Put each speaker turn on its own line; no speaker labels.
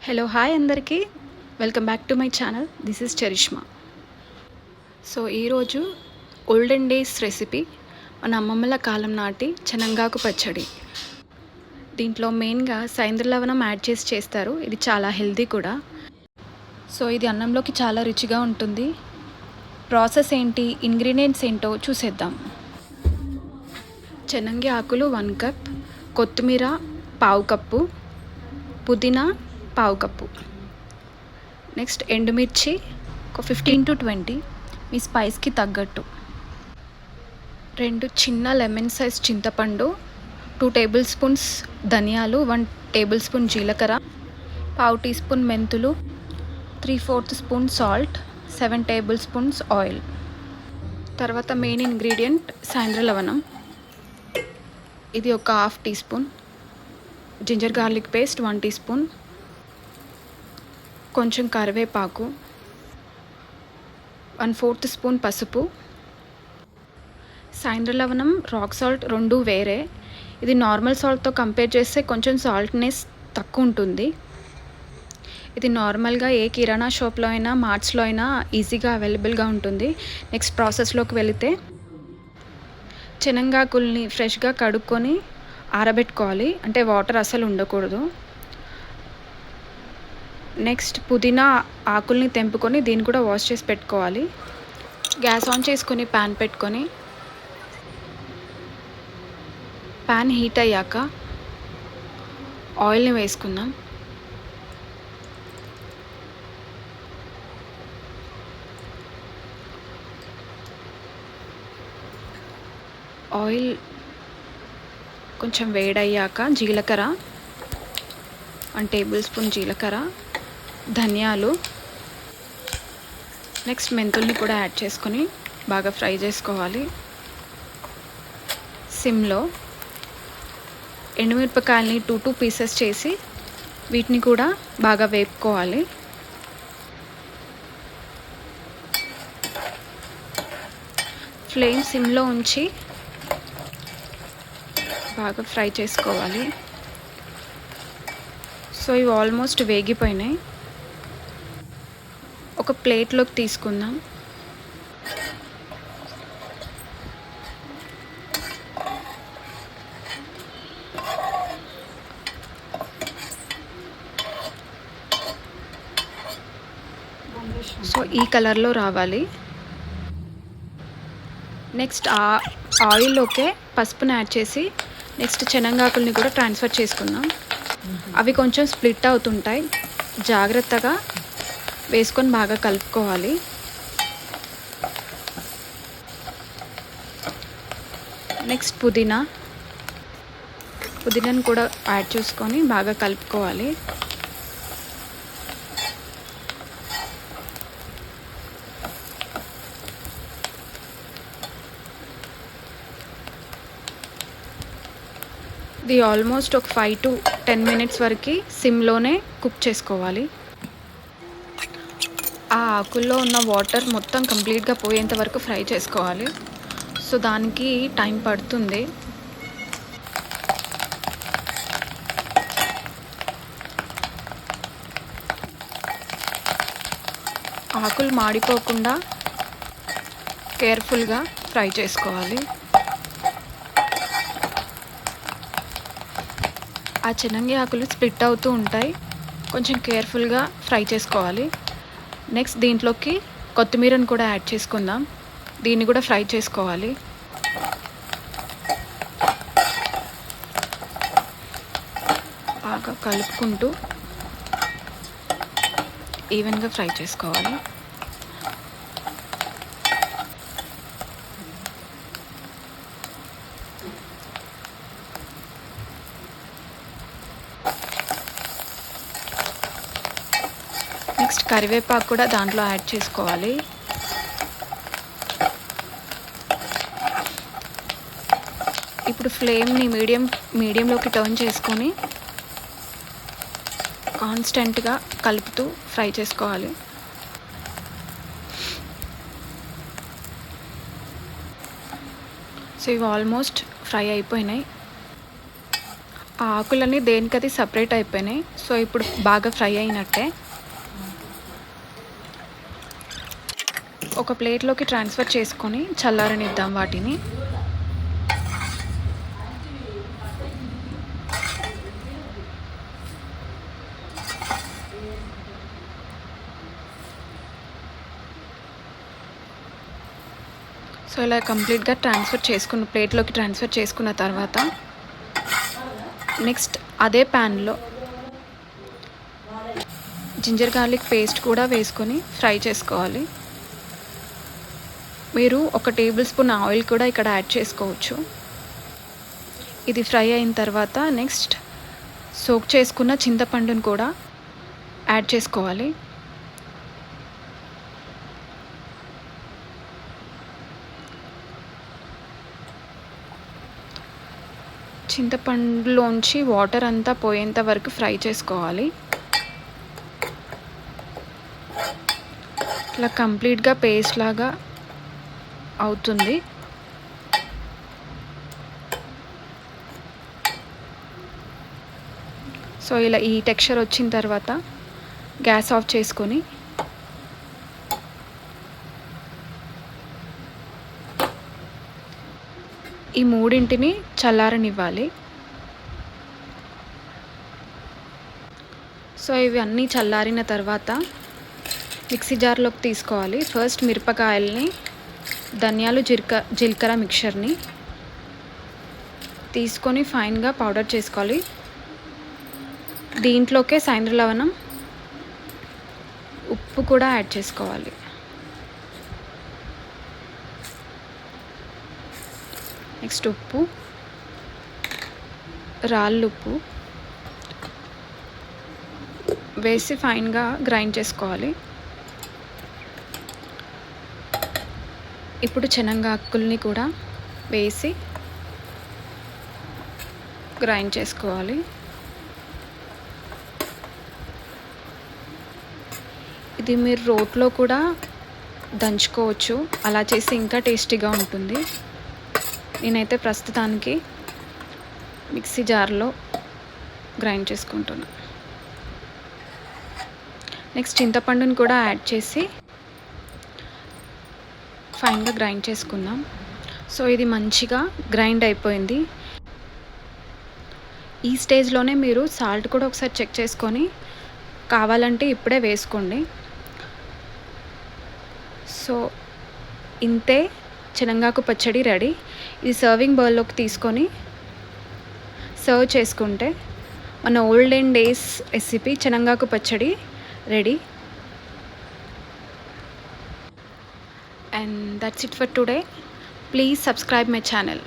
Hello hi అందరికీ welcome back to my channel. This is Charishma. So ఈరోజు olden days recipe మన అమ్మమ్మల కాలం నాటి చెనంగాకు పచ్చడి. దీంట్లో మెయిన్గా సైంద్ర లవణం యాడ్ చేసి చేస్తారు. ఇది చాలా హెల్తీ కూడా. సో ఇది అన్నంలోకి చాలా రుచిగా ఉంటుంది. ప్రాసెస్ ఏంటి, ఇంగ్రీడియంట్స్ ఏంటో చూసేద్దాం. చెనంగి ఆకులు 1 కప్, కొత్తిమీర 1/2 కప్పు, పుదీనా 1/2 కప్పు, నెక్స్ట్ ఎండుమిర్చి ఒక 15 to 20 మీ స్పైస్కి తగ్గట్టు, 2 చిన్న లెమన్ సైజ్ చింతపండు, 2 టేబుల్ స్పూన్స్ ధనియాలు, 1 టేబుల్ స్పూన్ జీలకర్ర, 1/2 టీ స్పూన్ మెంతులు, 3/4 spoon salt, 7 tablespoons oil. తర్వాత మెయిన్ ఇంగ్రీడియంట్ సాంద్ర లవణం. ఇది ఒక 1/2 teaspoon, ginger garlic paste 1 teaspoon, కొంచెం కరివేపాకు, 1/4 స్పూన్ పసుపు. సాంద్ర లవణం, రాక్ సాల్ట్ రెండు వేరే. ఇది నార్మల్ సాల్ట్తో కంపేర్ చేస్తే కొంచెం సాల్ట్నెస్ తక్కువ ఉంటుంది. ఇది నార్మల్గా ఏ కిరాణా షాప్లో అయినా మార్ట్స్లో అయినా ఈజీగా అవైలబుల్గా ఉంటుంది. నెక్స్ట్ ప్రాసెస్లోకి వెళితే చెనంగాకుల్ని ఫ్రెష్గా కడుక్కొని ఆరబెట్టుకోవాలి, అంటే వాటర్ అసలు ఉండకూడదు. నెక్స్ట్ పుదీనా ఆకుల్ని తెంపుకొని దీన్ని కూడా వాష్ చేసి పెట్టుకోవాలి. గ్యాస్ ఆన్ చేసుకొని ప్యాన్ పెట్టుకొని ప్యాన్ హీట్ అయ్యాక ఆయిల్ని వేసుకుందాం. ఆయిల్ కొంచెం వేడయ్యాక జీలకర్ర 1 టేబుల్ స్పూన్ జీలకర్ర, ధనియాలు, నెక్స్ట్ మెంతుల్ని కూడా యాడ్ చేసుకొని బాగా ఫ్రై చేసుకోవాలి. సిమ్లో ఎండుమిరపకాయలని 2 పీసెస్ చేసి వీటిని కూడా బాగా వేపుకోవాలి. ఫ్లేమ్ సిమ్లో ఉంచి బాగా ఫ్రై చేసుకోవాలి. సో ఇవి ఆల్మోస్ట్ వేగిపోయినాయి. ఒక ప్లేట్లోకి తీసుకుందాం. సో ఈ కలర్లో రావాలి. నెక్స్ట్ ఆ ఆయిల్లోకే పసుపుని యాడ్ చేసి నెక్స్ట్ చెనంగాకుల్ని కూడా ట్రాన్స్ఫర్ చేసుకుందాం. అవి కొంచెం స్ప్లిట్ అవుతుంటాయి, జాగ్రత్తగా వేసుకొని బాగా కలుపుకోవాలి. నెక్స్ట్ పుదీనాను కూడా యాడ్ చేసుకొని బాగా కలుపుకోవాలి. ఇది ఆల్మోస్ట్ ఒక 5 to 10 మినిట్స్ వరకు సిమ్లోనే కుక్ చేసుకోవాలి. ఆ ఆకుల్లో ఉన్న వాటర్ మొత్తం కంప్లీట్గా పోయేంత వరకు ఫ్రై చేసుకోవాలి. సో దానికి టైం పడుతుంది. ఆకులు మాడిపోకుండా కేర్ఫుల్గా ఫ్రై చేసుకోవాలి. ఆ చెనంగి ఆకులు స్ప్లిట్ అవుతూ ఉంటాయి, కొంచెం కేర్ఫుల్గా ఫ్రై చేసుకోవాలి. నెక్స్ట్ దీంట్లోకి కొత్తిమీరను కూడా యాడ్ చేసుకుందాం. దీన్ని కూడా ఫ్రై చేసుకోవాలి. బాగా కలుపుకుంటూ ఈవెన్గా ఫ్రై చేసుకోవాలి. నెక్స్ట్ కరివేపాకు కూడా దాంట్లో యాడ్ చేసుకోవాలి. ఇప్పుడు ఫ్లేమ్ని మీడియంలోకి టర్న్ చేసుకొని కాన్స్టెంట్గా కలుపుతూ ఫ్రై చేసుకోవాలి. సో ఇవి ఆల్మోస్ట్ ఫ్రై అయిపోయినాయి. ఆ ఆకులన్నీ దేనికది సపరేట్ అయిపోయినాయి. సో ఇప్పుడు బాగా ఫ్రై అయినట్టే. ఒక ప్లేట్లోకి ట్రాన్స్ఫర్ చేసుకొని చల్లారనిద్దాం వాటిని. సో ఇలా కంప్లీట్గా ప్లేట్లోకి ట్రాన్స్ఫర్ చేసుకున్న తర్వాత నెక్స్ట్ అదే ప్యాన్లో జింజర్ గార్లిక్ పేస్ట్ కూడా వేసుకొని ఫ్రై చేసుకోవాలి. మీరు 1 టేబుల్ స్పూన్ ఆయిల్ కూడా ఇక్కడ యాడ్ చేసుకోవచ్చు. ఇది ఫ్రై అయిన తర్వాత నెక్స్ట్ సోక్ చేసుకున్న చింతపండును కూడా యాడ్ చేసుకోవాలి. చింతపండులోంచి వాటర్ అంతా పోయేంత వరకు ఫ్రై చేసుకోవాలి. ఇట్లా కంప్లీట్గా పేస్ట్ లాగా అవుతుంది. సో ఇలా ఈ టెక్స్చర్ వచ్చిన తర్వాత గ్యాస్ ఆఫ్ చేసుకొని ఈ మూడింటిని చల్లారనివ్వాలి. సో ఇవి అన్నీ చల్లారిన తర్వాత మిక్సీ జార్లోకి తీసుకోవాలి. ఫస్ట్ మిరపకాయల్ని, ధనియాలు, జీలకర్ర మిక్చర్ని తీసుకొని ఫైన్గా పౌడర్ చేసుకోవాలి. దీంట్లోకే సైంధవ లవణం, ఉప్పు కూడా యాడ్ చేసుకోవాలి. నెక్స్ట్ ఉప్పు, రాళ్ళుప్పు వేసి ఫైన్గా గ్రైండ్ చేసుకోవాలి. ఇప్పుడు శనగఆకుల్ని కూడా వేసి గ్రైండ్ చేసుకోవాలి. ఇది మీరు రోట్లో కూడా దంచుకోవచ్చు. అలా చేసి ఇంకా టేస్టీగా ఉంటుంది. నేనైతే ప్రస్తుతానికి మిక్సీ జార్లో గ్రైండ్ చేసుకుంటున్నా. నెక్స్ట్ చింతపండుని కూడా యాడ్ చేసి ఫైన్గా గ్రైండ్ చేసుకుందాం. సో ఇది మంచిగా గ్రైండ్ అయిపోయింది. ఈ స్టేజ్లోనే మీరు సాల్ట్ కూడా ఒకసారి చెక్ చేసుకొని కావాలంటే ఇప్పుడే వేసుకోండి. సో ఇంతే, శనగఆకు పచ్చడి రెడీ. ఇది సర్వింగ్ బౌల్లోకి తీసుకొని సర్వ్ చేసుకుంటే మన ఓల్డెన్ డేస్ రెసిపీ శనగఆకు పచ్చడి ready. And that's it for today. Please subscribe my channel.